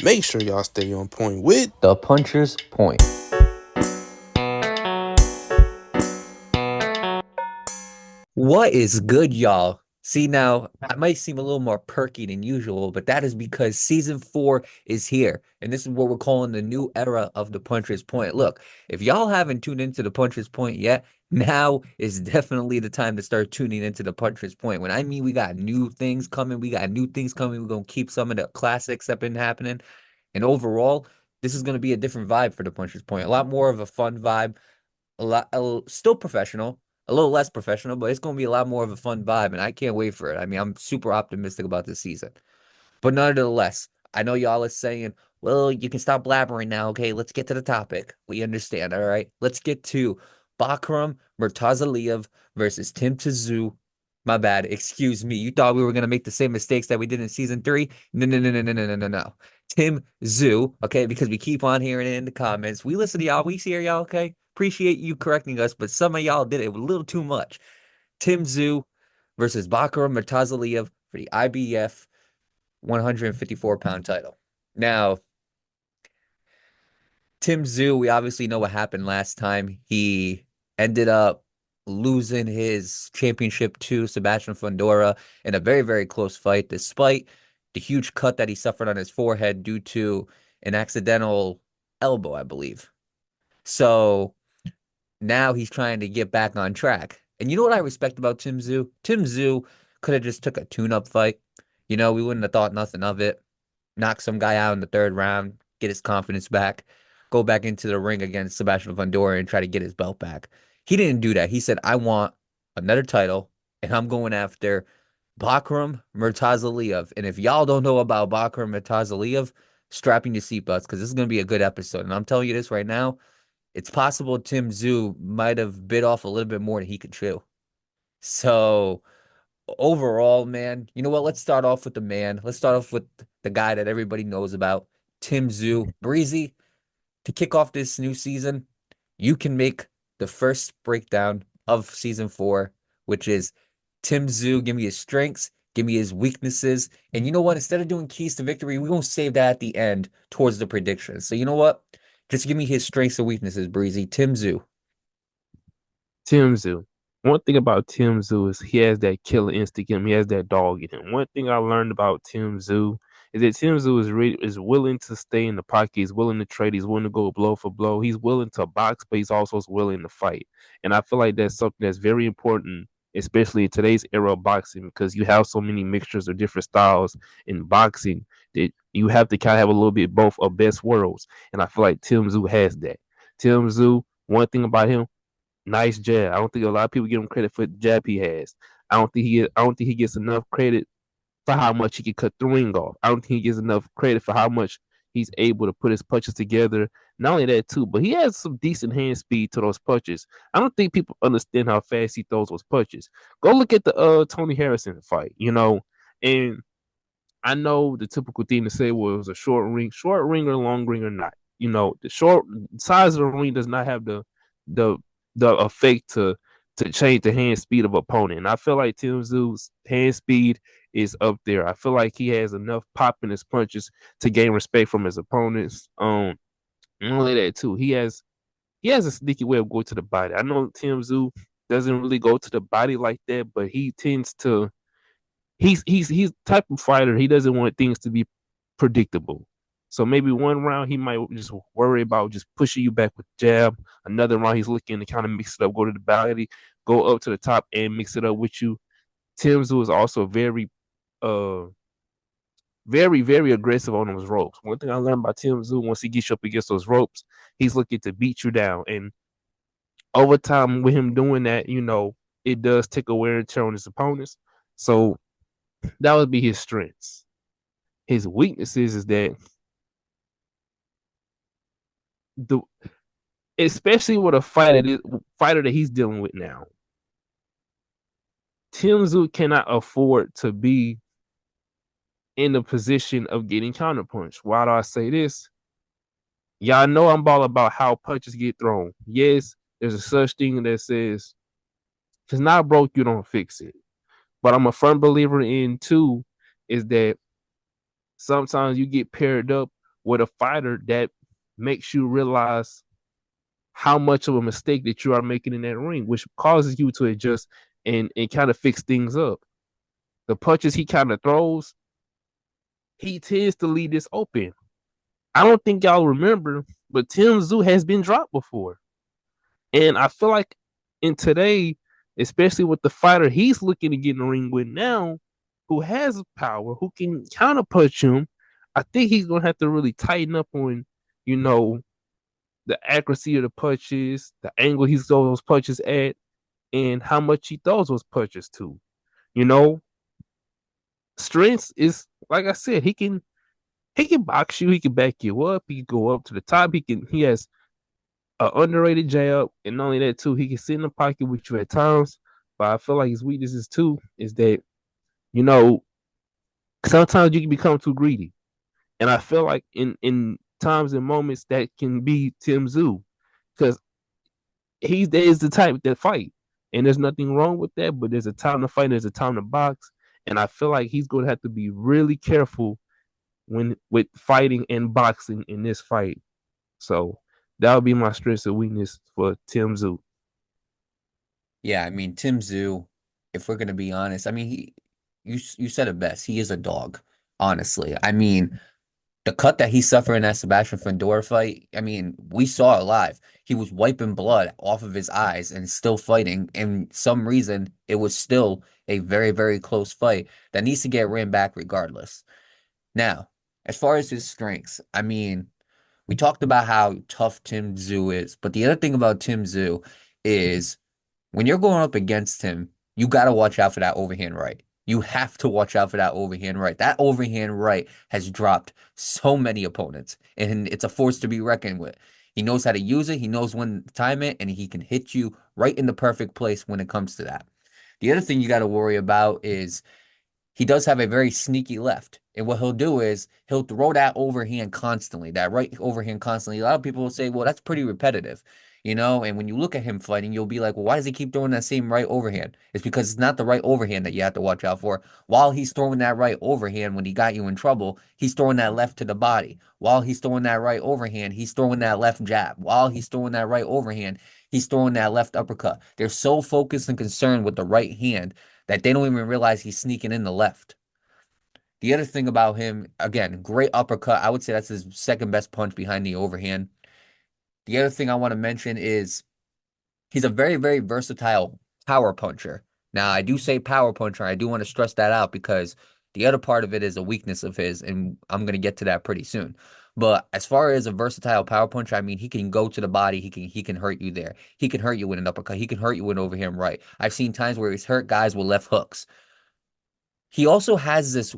Make sure y'all stay on point with The Puncher's Point. What is good, y'all? See, now I might seem a little more perky than usual, but that is because season 4 is here. And this is what we're calling the new era of the Puncher's Point. Look, if y'all haven't tuned into the Puncher's Point yet, now is definitely the time to start tuning into the Puncher's Point. When I mean we got new things coming, we're gonna keep some of the classics that have been happening. And overall, this is gonna be a different vibe for the Puncher's Point. A lot more of a fun vibe, still professional, a little less professional, but it's going to be a lot more of a fun vibe, and I can't wait for it. I mean, I'm super optimistic about this season. But nonetheless, I know y'all are saying, well, you can stop blabbering now, okay? Let's get to the topic. We understand, all right? Let's get to Bakhram Murtazaliev versus Tim Tszyu. My bad. Excuse me. You thought we were going to make the same mistakes that we did in season 3? No, no, no, no, no, no, no, no, no. Tim Tszyu, okay? Because we keep on hearing it in the comments. We listen to y'all. We hear y'all, okay? Appreciate you correcting us, but some of y'all did it a little too much. Tim Tszyu versus Bakhram Murtazaliev for the IBF 154-pound title. Now, Tim Tszyu, we obviously know what happened last time. He ended up losing his championship to Sebastian Fundora in a very, very close fight, despite the huge cut that he suffered on his forehead due to an accidental elbow, I believe. So now he's trying to get back on track. And you know what I respect about Tim Tszyu? Tim Tszyu could have just took a tune-up fight. You know, we wouldn't have thought nothing of it. Knock some guy out in the third round, get his confidence back, go back into the ring against Sebastian Fundora and try to get his belt back. He didn't do that. He said, I want another title, and I'm going after Bakhram Murtazaliev. And if y'all don't know about Bakhram Murtazaliev, strap in your seatbelts because this is going to be a good episode. And I'm telling you this right now, it's possible Tim Tszyu might have bit off a little bit more than he could chew. So overall, man, you know what? Let's start off with the man. Let's start off with the guy that everybody knows about, Tim Tszyu. Breezy, to kick off this new season, you can make the first breakdown of season 4, which is Tim Tszyu. Give me his strengths, give me his weaknesses. And you know what? Instead of doing keys to victory, we're going to save that at the end towards the predictions. So you know what? Just give me his strengths and weaknesses, Breezy. Tim Tszyu. Tim Tszyu. One thing about Tim Tszyu is he has that killer instinct in him. He has that dog in him. One thing I learned about Tim Tszyu is that Tim Tszyu is willing to stay in the pocket. He's willing to trade. He's willing to go blow for blow. He's willing to box, but he's also willing to fight. And I feel like that's something that's very important, especially in today's era of boxing, because you have so many mixtures of different styles in boxing that you have to kind of have a little bit both of best worlds. And I feel like Tim Tszyu has that. Tim Tszyu, one thing about him, nice jab. I don't think a lot of people give him credit for the jab he has. I don't think he gets enough credit for how much he can cut the ring off. I don't think he gets enough credit for how much he's able to put his punches together. Not only that too, but he has some decent hand speed to those punches. I don't think people understand how fast he throws those punches. Go look at the Tony Harrison fight, and I know the typical thing to say was a short ring or long ring or not. The short size of the ring does not have the the effect to change the hand speed of opponent. And I feel like Tim Tszyu's hand speed is up there. I feel like he has enough pop in his punches to gain respect from his opponents. Not only that too, he has a sneaky way of going to the body. I know Tim Tszyu doesn't really go to the body like that, but he tends to. He's the type of fighter. He doesn't want things to be predictable. So maybe one round he might just worry about just pushing you back with jab. Another round he's looking to kind of mix it up, go to the body, go up to the top and mix it up with you. Tim Tszyu is also uh very aggressive on those ropes. One thing I learned about Tim Tszyu, once he gets you up against those ropes, he's looking to beat you down. And over time with him doing that, it does take a wear and tear on his opponents. So that would be his strengths. His weaknesses is that the especially with a fighter that he's dealing with now. Tim Tszyu cannot afford to be in the position of getting counterpunched. Why do I say this? Y'all know I'm all about how punches get thrown. Yes, there's a such thing that says if it's not broke, you don't fix it. But I'm a firm believer in too is that sometimes you get paired up with a fighter that makes you realize how much of a mistake that you are making in that ring, which causes you to adjust and kind of fix things up. The punches he kind of throws, he tends to leave this open. I don't think y'all remember, but Tim Tszyu has been dropped before. And I feel like in today, especially with the fighter he's looking to get in the ring with now, who has power, who can counter punch him, I think he's gonna have to really tighten up on, you know, the accuracy of the punches, the angle he throws those punches at, and how much he throws those punches to. You know, strength is like I said, he can box you, he can back you up, he can go up to the top, he has an underrated jab, and not only that too, he can sit in the pocket with you at times. But I feel like his weaknesses too is that, you know, sometimes you can become too greedy. And I feel like in times and moments that can be Tim Tszyu. Because he is the type that fight. And there's nothing wrong with that, but there's a time to fight, there's a time to box. And I feel like he's going to have to be really careful when with fighting and boxing in this fight. So that would be my strength and weakness for Tim Tszyu. Yeah, I mean, Tim Tszyu, if we're gonna be honest, I mean, you said it best. He is a dog, honestly. I mean, the cut that he suffered in that Sebastian Fundora fight, I mean, we saw it live. He was wiping blood off of his eyes and still fighting. And some reason, it was still a very, very close fight that needs to get ran back regardless. Now, as far as his strengths, I mean, we talked about how tough Tim Tszyu is, but the other thing about Tim Tszyu is when you're going up against him, you got to watch out for that overhand right. You have to watch out for that overhand right. That overhand right has dropped so many opponents, and it's a force to be reckoned with. He knows how to use it, he knows when to time it, and he can hit you right in the perfect place when it comes to that. The other thing you got to worry about is he does have a very sneaky left. And what he'll do is he'll throw that overhand constantly, that right overhand constantly. A lot of people will say, well, that's pretty repetitive, you know? And when you look at him fighting, you'll be like, well, why does he keep throwing that same right overhand? It's because it's not the right overhand that you have to watch out for. While he's throwing that right overhand, when he got you in trouble, he's throwing that left to the body. While he's throwing that right overhand, he's throwing that left jab. While he's throwing that right overhand, he's throwing that left uppercut. They're so focused and concerned with the right hand that they don't even realize he's sneaking in the left. The other thing about him, again, great uppercut. I would say that's his second best punch behind the overhand. The other thing I want to mention is he's a very, very versatile power puncher. Now, I do say power puncher. I do want to stress that out because the other part of it is a weakness of his, and I'm going to get to that pretty soon. But as far as a versatile power puncher, I mean, he can go to the body. He can hurt you there. He can hurt you with an uppercut. He can hurt you with an overhand right. I've seen times where he's hurt guys with left hooks. He also has this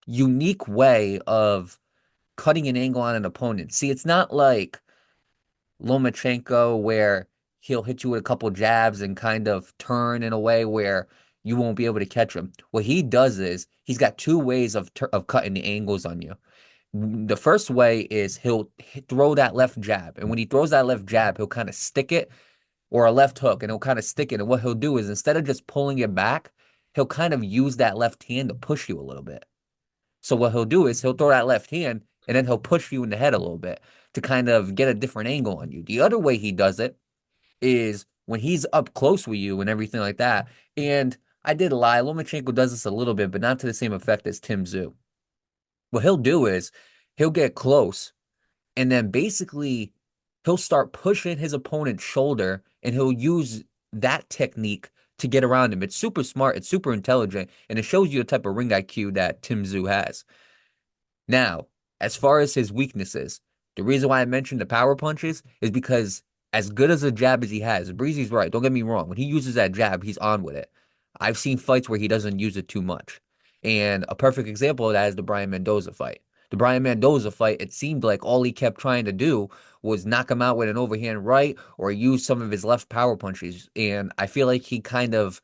unique way of cutting an angle on an opponent. See, it's not like Lomachenko where he'll hit you with a couple jabs and kind of turn in a way where you won't be able to catch him. What he does is he's got two ways of cutting the angles on you. The first way is he'll throw that left jab, and when he throws that left jab, he'll kind of stick it, or a left hook, and he'll kind of stick it. And what he'll do is instead of just pulling it back, he'll kind of use that left hand to push you a little bit. So what he'll do is he'll throw that left hand and then he'll push you in the head a little bit to kind of get a different angle on you. The other way he does it is when he's up close with you and everything like that. And I did lie. Lomachenko does this a little bit, but not to the same effect as Tim Tszyu. What he'll do is he'll get close and then basically he'll start pushing his opponent's shoulder and he'll use that technique to get around him. It's super smart, it's super intelligent, and it shows you the type of ring IQ that Tim Tszyu has. Now, as far as his weaknesses, the reason why I mentioned the power punches is because as good as a jab as he has, Breezy's right. Don't get me wrong. When he uses that jab, he's on with it. I've seen fights where he doesn't use it too much. And a perfect example of that is the Brian Mendoza fight. The Brian Mendoza fight, it seemed like all he kept trying to do was knock him out with an overhand right or use some of his left power punches. And I feel like he kind of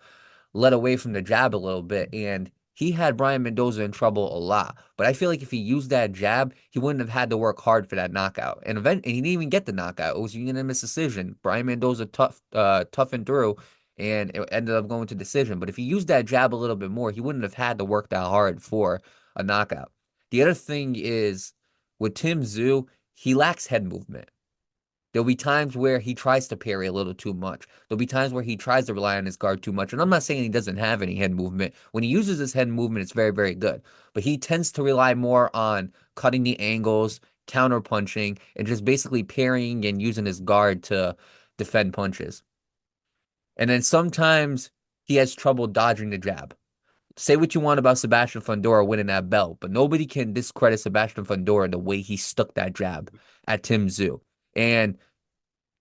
led away from the jab a little bit. And he had Brian Mendoza in trouble a lot. But I feel like if he used that jab, he wouldn't have had to work hard for that knockout. And he didn't even get the knockout. It was a unanimous decision. Brian Mendoza toughened through, and it ended up going to decision. But if he used that jab a little bit more, he wouldn't have had to work that hard for a knockout. The other thing is With Tim Tszyu, he lacks head movement. There'll be times where he tries to parry a little too much. There'll be times where he tries to rely on his guard too much. And I'm not saying he doesn't have any head movement. When he uses his head movement, it's very, very good. But he tends to rely more on cutting the angles, counter punching, and just basically parrying and using his guard to defend punches. And then sometimes he has trouble dodging the jab. Say what you want about Sebastian Fundora winning that belt, but nobody can discredit Sebastian Fundora the way he stuck that jab at Tim Tszyu. And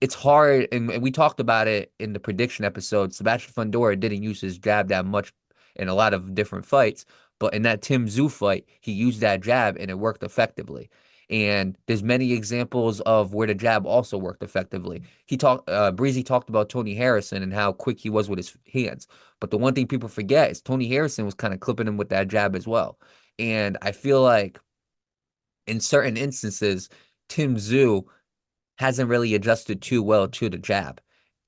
it's hard, and we talked about it in the prediction episode. Sebastian Fundora didn't use his jab that much in a lot of different fights, but in that Tim Tszyu fight, he used that jab and it worked effectively. And there's many examples of where the jab also worked effectively. Breezy talked about Tony Harrison and how quick he was with his hands. But the one thing people forget is Tony Harrison was kind of clipping him with that jab as well. And I feel like in certain instances, Tim Tszyu hasn't really adjusted too well to the jab.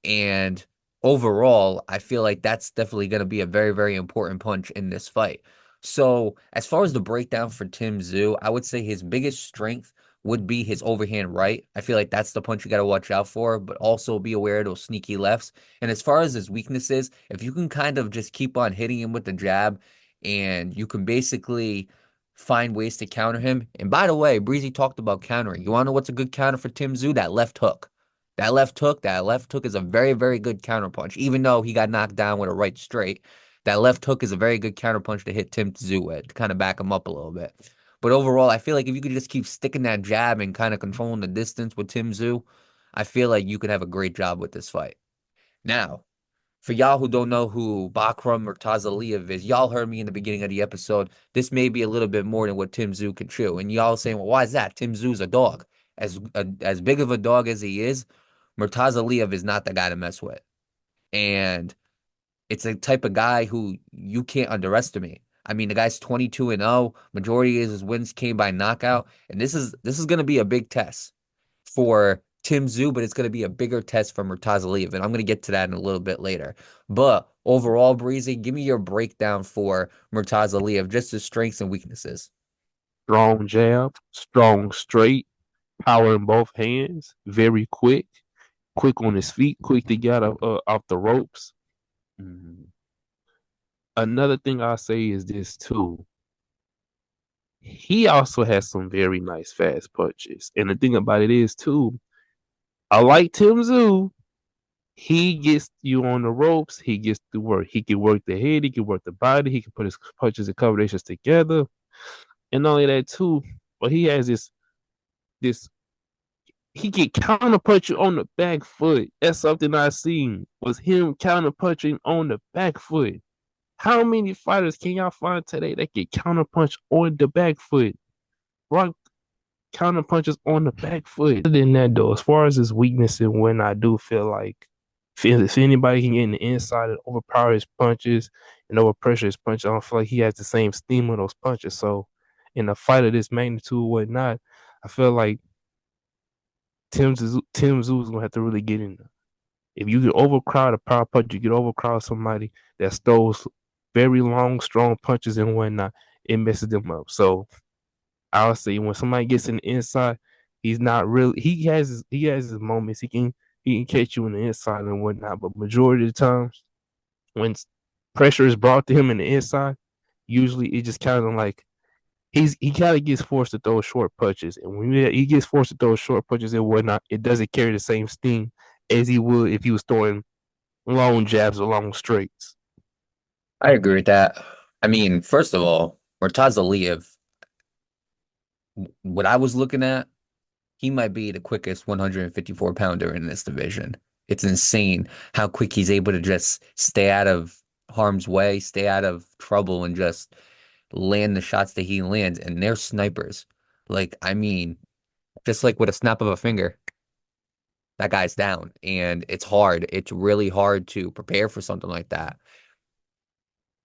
And overall, I feel like that's definitely going to be a very, very important punch in this fight. So, as far as the breakdown for Tim Tszyu, I would say his biggest strength would be his overhand right. I feel like that's the punch you got to watch out for, but also be aware of those sneaky lefts. And as far as his weaknesses, if you can kind of just keep on hitting him with the jab and you can basically find ways to counter him. And by the way, Breezy talked about countering. You want to know what's a good counter for Tim Tszyu? That left hook. That left hook is a very, very good counter punch. Even though he got knocked down with a right straight, that left hook is a very good counter punch to hit Tim Tszyu with, to kind of back him up a little bit. But overall, I feel like if you could just keep sticking that jab and kind of controlling the distance with Tim Tszyu, I feel like you could have a great job with this fight. Now, for y'all who don't know who Bakhram Murtazaliev is, y'all heard me in the beginning of the episode. This may be a little bit more than what Tim Tszyu can chew. And y'all saying, well, why is that? Tim Tszyu's a dog. As big of a dog as he is, Murtazaliev is not the guy to mess with. And it's a type of guy who you can't underestimate. I mean, the guy's 22-0. Majority of his wins came by knockout. And this is going to be a big test for Tim Tszyu, but it's going to be a bigger test for Murtazaliev, and I'm going to get to that in a little bit later. But overall, Breezy, give me your breakdown for Murtazaliev, just his strengths and weaknesses. Strong jab, strong straight, power in both hands, very quick, quick on his feet, quick to get off the ropes. Mm-hmm. Another thing I'll say is this too. He also has some very nice fast punches. And the thing about it is too, I like Tim Tszyu. He gets you on the ropes. He gets to work. He can work the head. He can work the body. He can put his punches and combinations together. And not only that too, but he has this he can counter punch you on the back foot. That's something I seen was him counter punching on the back foot. How many fighters can y'all find today that can counter punch on the back foot? Rock counter punches on the back foot. Other than that, though, as far as his weakness and when I do feel like if anybody can get in the inside and overpower his punches and overpressure his punches, I don't feel like he has the same steam on those punches. So in a fight of this magnitude or whatnot, I feel like Tim Tszyu is gonna have to really get in there. If you can overcrowd a power punch, you can overcrowd somebody that throws very long, strong punches and whatnot, it messes them up. So I'll say when somebody gets in the inside, he's not really he has his moments. He can catch you in the inside and whatnot, but majority of the times when pressure is brought to him in the inside, usually it just kind of like he kind of gets forced to throw short punches, and when he gets forced to throw short punches and whatnot, it doesn't carry the same steam as he would if he was throwing long jabs or long straights. I agree with that. I mean, first of all, Murtazaliev, what I was looking at, he might be the quickest 154 pounder in this division. It's insane how quick he's able to just stay out of harm's way, stay out of trouble, and just land the shots that he lands. And they're snipers. Like, I mean, just like with a snap of a finger, that guy's down. And it's hard. It's really hard to prepare for something like that.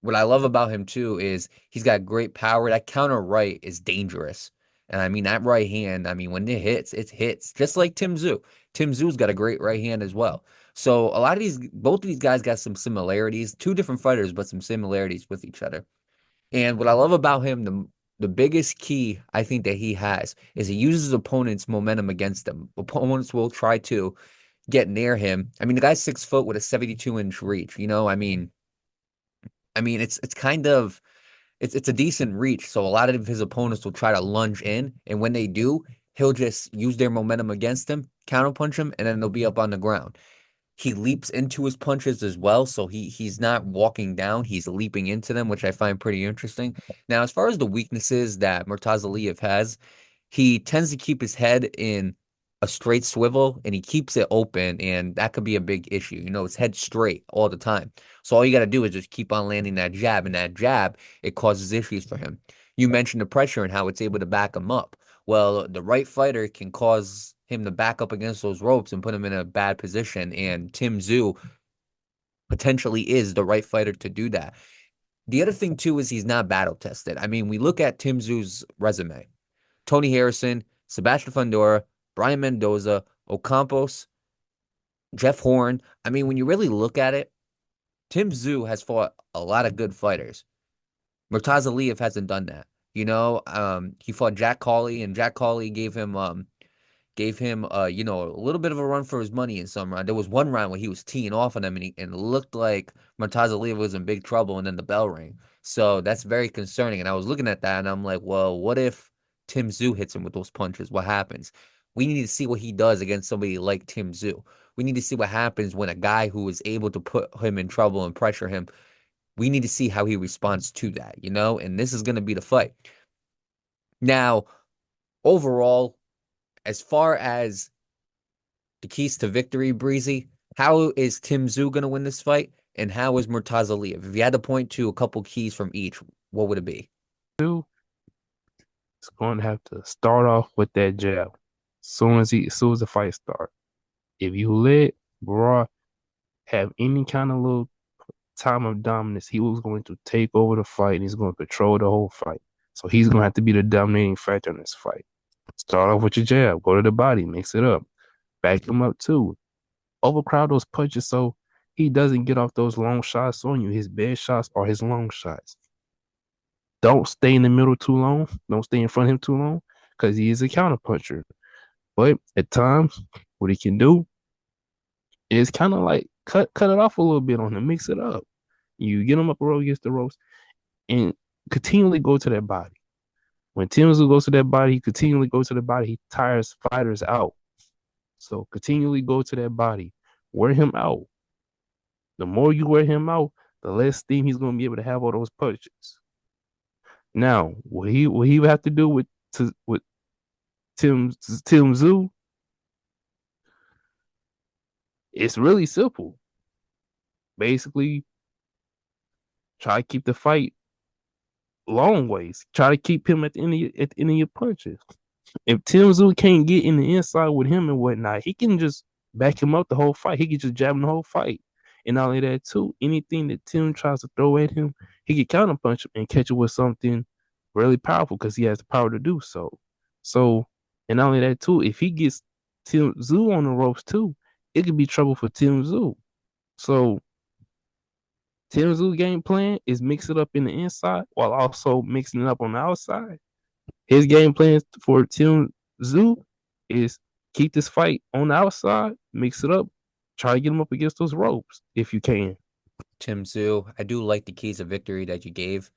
What I love about him too is he's got great power. That counter right is dangerous. And I mean, that right hand, I mean, when it hits, just like Tim Tszyu. Tim Tszyu has got a great right hand as well. So a lot of both of these guys got some similarities, two different fighters, but some similarities with each other. And what I love about him the biggest key I think that he has is he uses opponents' momentum against them. Opponents will try to get near him. I mean, the guy's 6 foot with a 72-inch reach. It's kind of it's a decent reach. So a lot of his opponents will try to lunge in, and when they do, he'll just use their momentum against him, counterpunch him, and then they'll be up on the ground. He leaps into his punches as well, so he's not walking down, he's leaping into them, which I find pretty interesting. Now, as far as the weaknesses that Murtazaliev has, he tends to keep his head in a straight swivel and he keeps it open, and that could be a big issue. His head straight all the time. So all you got to do is just keep on landing that jab, and that jab, it causes issues for him. You mentioned the pressure and how it's able to back him up. Well, the right fighter can cause him to back up against those ropes and put him in a bad position, and Tim Tszyu potentially is the right fighter to do that. The other thing too is he's not battle tested. I mean, we look at Tim Tszyu's resume. Tony Harrison, Sebastian Fundora, Brian Mendoza, Ocampos, Jeff Horn. I mean, when you really look at it, Tim Tszyu has fought a lot of good fighters. Murtazaliev hasn't done that. He fought Jack Cawley, and Jack Cawley gave him a little bit of a run for his money in some round. There was one round where he was teeing off on him, and it looked like Murtazaliev was in big trouble, and then the bell rang. So that's very concerning. And I was looking at that, and I'm like, well, what if Tim Tszyu hits him with those punches? What happens? We need to see what he does against somebody like Tim Tszyu. We need to see what happens when a guy who is able to put him in trouble and pressure him. We need to see how he responds to that. And this is going to be the fight. Now, overall, as far as the keys to victory, Breezy, how is Tim Tszyu going to win this fight? And how is Murtazaliev? If you had to point to a couple keys from each, what would it be? Tszyu is going to have to start off with that jab. As soon as the fight starts. If you let Bra have any kind of little time of dominance, he was going to take over the fight and he's going to control the whole fight. So he's going to have to be the dominating factor in this fight. Start off with your jab, go to the body, mix it up, back him up too. Overcrowd those punches so he doesn't get off those long shots on you. His best shots are his long shots. Don't stay in the middle too long. Don't stay in front of him too long because he is a counterpuncher. But at times, what he can do is kind of like cut it off a little bit on him, mix it up. You get him up a rope against the ropes and continually go to that body. When Tim Tszyu goes to that body, he continually goes to the body. He tires fighters out. So continually go to that body. Wear him out. The more you wear him out, the less steam he's going to be able to have all those punches. Now, what he would have to do with Tim Tszyu, it's really simple. Basically, try to keep the fight long ways. Try to keep him at the end of your punches. If Tim Tszyu can't get in the inside with him and whatnot, he can just back him up the whole fight. He can just jab him the whole fight. And not only that, too, anything that Tim tries to throw at him, he can counterpunch him and catch it with something really powerful because he has the power to do so. And not only that, too, if he gets Tim Tszyu on the ropes, too, it could be trouble for Tim Tszyu. So Tim Tszyu game plan is mix it up in the inside while also mixing it up on the outside. His game plan for Tim Tszyu is keep this fight on the outside, mix it up, try to get him up against those ropes if you can. Tim Tszyu, I do like the keys of victory that you gave.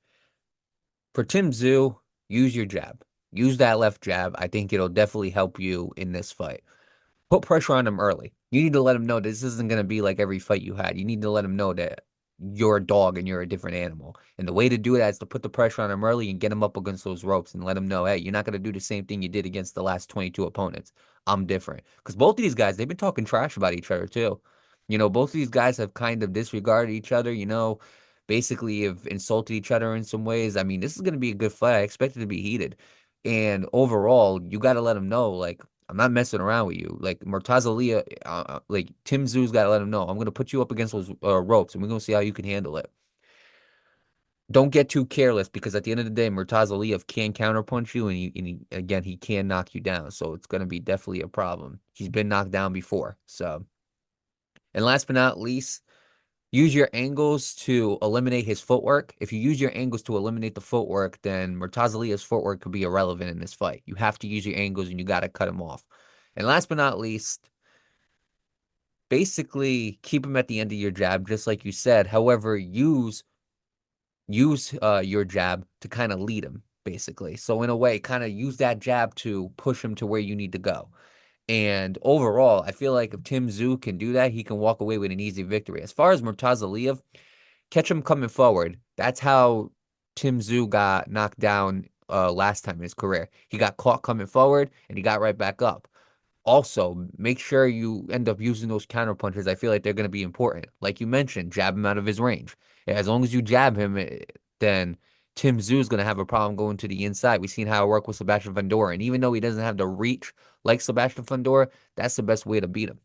For Tim Tszyu, use your jab. Use that left jab. I think it'll definitely help you in this fight. Put pressure on him early. You need to let him know this isn't going to be like every fight you had. You need to let him know that you're a dog and you're a different animal. And the way to do that is to put the pressure on him early and get him up against those ropes and let him know, hey, you're not going to do the same thing you did against the last 22 opponents. I'm different. Because both of these guys, they've been talking trash about each other too. Both of these guys have kind of disregarded each other, basically have insulted each other in some ways. I mean, this is going to be a good fight. I expect it to be heated. And overall, you got to let him know, like, I'm not messing around with you. Like Murtazaliev, like Tim Tszyu's got to let him know. I'm going to put you up against those ropes, and we're going to see how you can handle it. Don't get too careless because at the end of the day, Murtazaliev can counterpunch you, and again, he can knock you down. So it's going to be definitely a problem. He's been knocked down before. So, and last but not least, use your angles to eliminate his footwork. If you use your angles to eliminate the footwork, then Murtazaliev's footwork could be irrelevant in this fight. You have to use your angles and you got to cut him off. And last but not least, basically keep him at the end of your jab, just like you said. However, use your jab to kind of lead him, basically. So in a way, kind of use that jab to push him to where you need to go. And overall, I feel like if Tim Tszyu can do that, he can walk away with an easy victory. As far as Murtazaliev, catch him coming forward. That's how Tim Tszyu got knocked down last time in his career. He got caught coming forward and he got right back up. Also, make sure you end up using those counter punches. I feel like they're going to be important. Like you mentioned, jab him out of his range. As long as you jab him, then Tim Tszyu is going to have a problem going to the inside. We've seen how it worked with Sebastian Fundora. And even though he doesn't have the reach like Sebastian Fundora, that's the best way to beat him.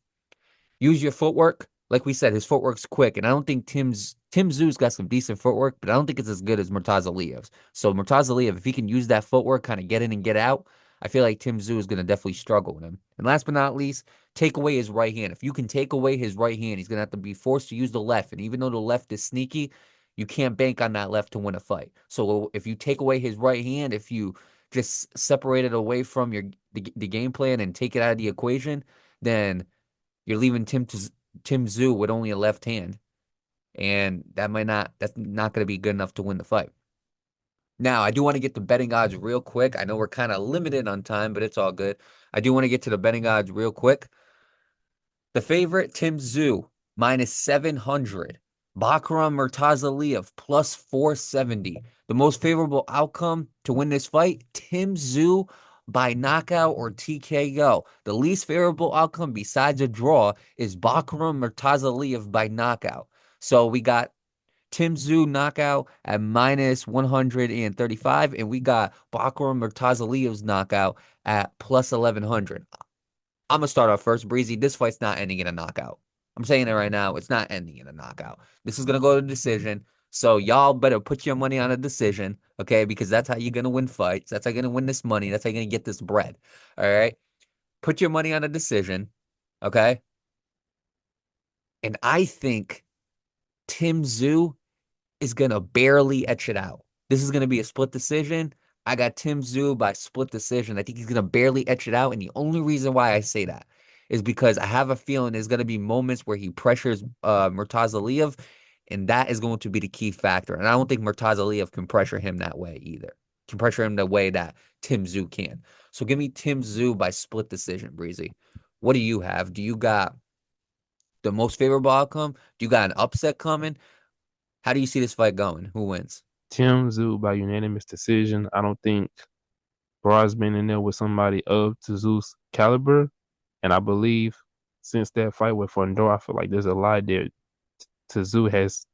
Use your footwork. Like we said, his footwork's quick. And I don't think Tim Tszyu's got some decent footwork, but I don't think it's as good as Murtazaliev's. So Murtazaliev, if he can use that footwork, kind of get in and get out, I feel like Tim Tszyu is going to definitely struggle with him. And last but not least, take away his right hand. If you can take away his right hand, he's going to have to be forced to use the left. And even though the left is sneaky, you can't bank on that left to win a fight. So if you take away his right hand, if you just separate it away from the game plan and take it out of the equation, then you're leaving Tim Tszyu with only a left hand. And that's not going to be good enough to win the fight. Now, I do want to get the betting odds real quick. I know we're kind of limited on time, but it's all good. I do want to get to the betting odds real quick. The favorite, Tim Tszyu, minus 700. Bakhram Murtazaliev, plus 470. The most favorable outcome to win this fight, Tim Tszyu by knockout or TKO. The least favorable outcome besides a draw is Bakhram Murtazaliev by knockout. So we got Tim Tszyu knockout at minus 135, and we got Bakhram Murtazaliev's knockout at plus 1100. I'm going to start off first, Breezy. This fight's not ending in a knockout. I'm saying it right now. It's not ending in a knockout. This is going to go to decision. So y'all better put your money on a decision, okay? Because that's how you're going to win fights. That's how you're going to win this money. That's how you're going to get this bread, all right? Put your money on a decision, okay? And I think Tim Tszyu is going to barely etch it out. This is going to be a split decision. I got Tim Tszyu by split decision. I think he's going to barely etch it out. And the only reason why I say that is because I have a feeling there's going to be moments where he pressures Murtazaliev, and that is going to be the key factor. And I don't think Murtazaliev can pressure him that way either. Can pressure him the way that Tim Tszyu can. So give me Tim Tszyu by split decision, Breezy. What do you have? Do you got the most favorable outcome? Do you got an upset coming? How do you see this fight going? Who wins? Tim Tszyu by unanimous decision. I don't think Brod's been in there with somebody of Tszyu's caliber. And I believe since that fight with Fundora, I feel like there's a lot there Tszyu has,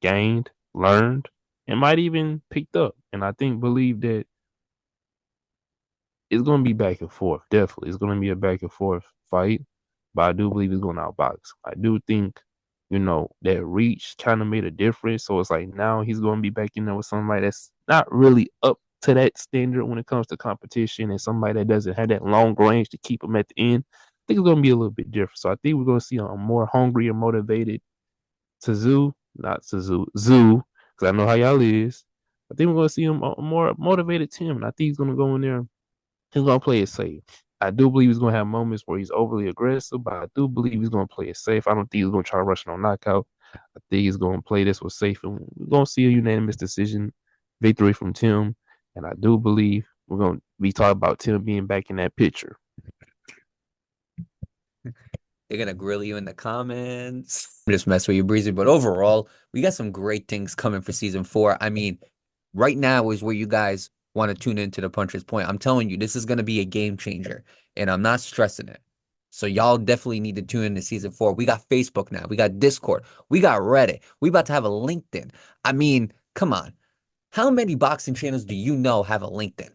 gained, learned, and might even picked up. And I believe that it's going to be back and forth. Definitely. It's going to be a back and forth fight. But I do believe it's going to outbox. I do think that reach kind of made a difference. So it's like now he's going to be back in there with somebody that's not really up to that standard when it comes to competition, and somebody that doesn't have that long range to keep him at the end. I think it's going to be a little bit different. So I think we're going to see a more hungry and motivated Tszyu, because I know how y'all is. I think we're going to see a more motivated Tim, and I think he's going to go in there. He's going to play it safe. I do believe he's going to have moments where he's overly aggressive, but I do believe he's going to play it safe. I don't think he's going to try to rush no knockout. I think he's going to play this with safe, and we're going to see a unanimous decision victory from Tim. And I do believe we're going to be talking about Tim being back in that picture. They're going to grill you in the comments. I'm just messing with you, Breezy. But overall, we got some great things coming for season 4. I mean, right now is where you guys want to tune into the Puncher's Point. I'm telling you, this is going to be a game changer, and I'm not stressing it. So y'all definitely need to tune into season 4. We got Facebook now. We got Discord. We got Reddit. We about to have a LinkedIn. I mean, come on. How many boxing channels do you know have a LinkedIn?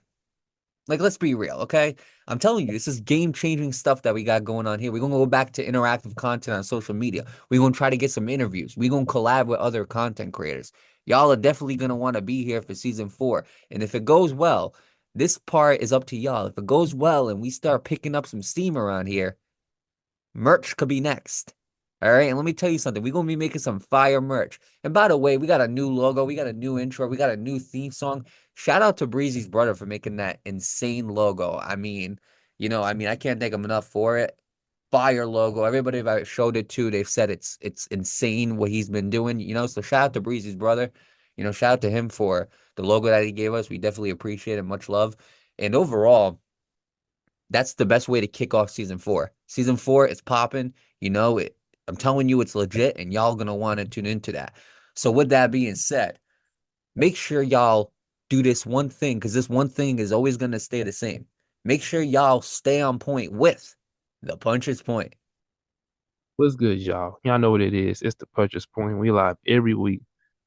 Like, let's be real, okay? I'm telling you, this is game-changing stuff that we got going on here. We're going to go back to interactive content on social media. We're going to try to get some interviews. We're going to collab with other content creators. Y'all are definitely going to want to be here for season 4. And if it goes well, this part is up to y'all. If it goes well and we start picking up some steam around here, merch could be next. All right, and let me tell you something. We're gonna be making some fire merch. And by the way, we got a new logo, we got a new intro, we got a new theme song. Shout out to Breezy's brother for making that insane logo. I mean, I can't thank him enough for it. Fire logo. Everybody I've showed it to, they've said it's insane what he's been doing. So shout out to Breezy's brother. Shout out to him for the logo that he gave us. We definitely appreciate it. Much love. And overall, that's the best way to kick off season 4. Season 4 is popping. I'm telling you, it's legit, and y'all gonna want to tune into that. So with that being said, make sure y'all do this one thing, because this one thing is always gonna stay the same. Make sure y'all stay on point with the Puncher's Point. What's good, y'all? Y'all know what it is. It's the Purchase Point. We live every week.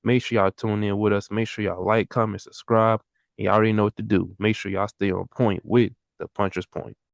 Make sure y'all tune in with us. Make sure y'all like, comment, subscribe. And y'all already know what to do. Make sure y'all stay on point with the Puncher's Point.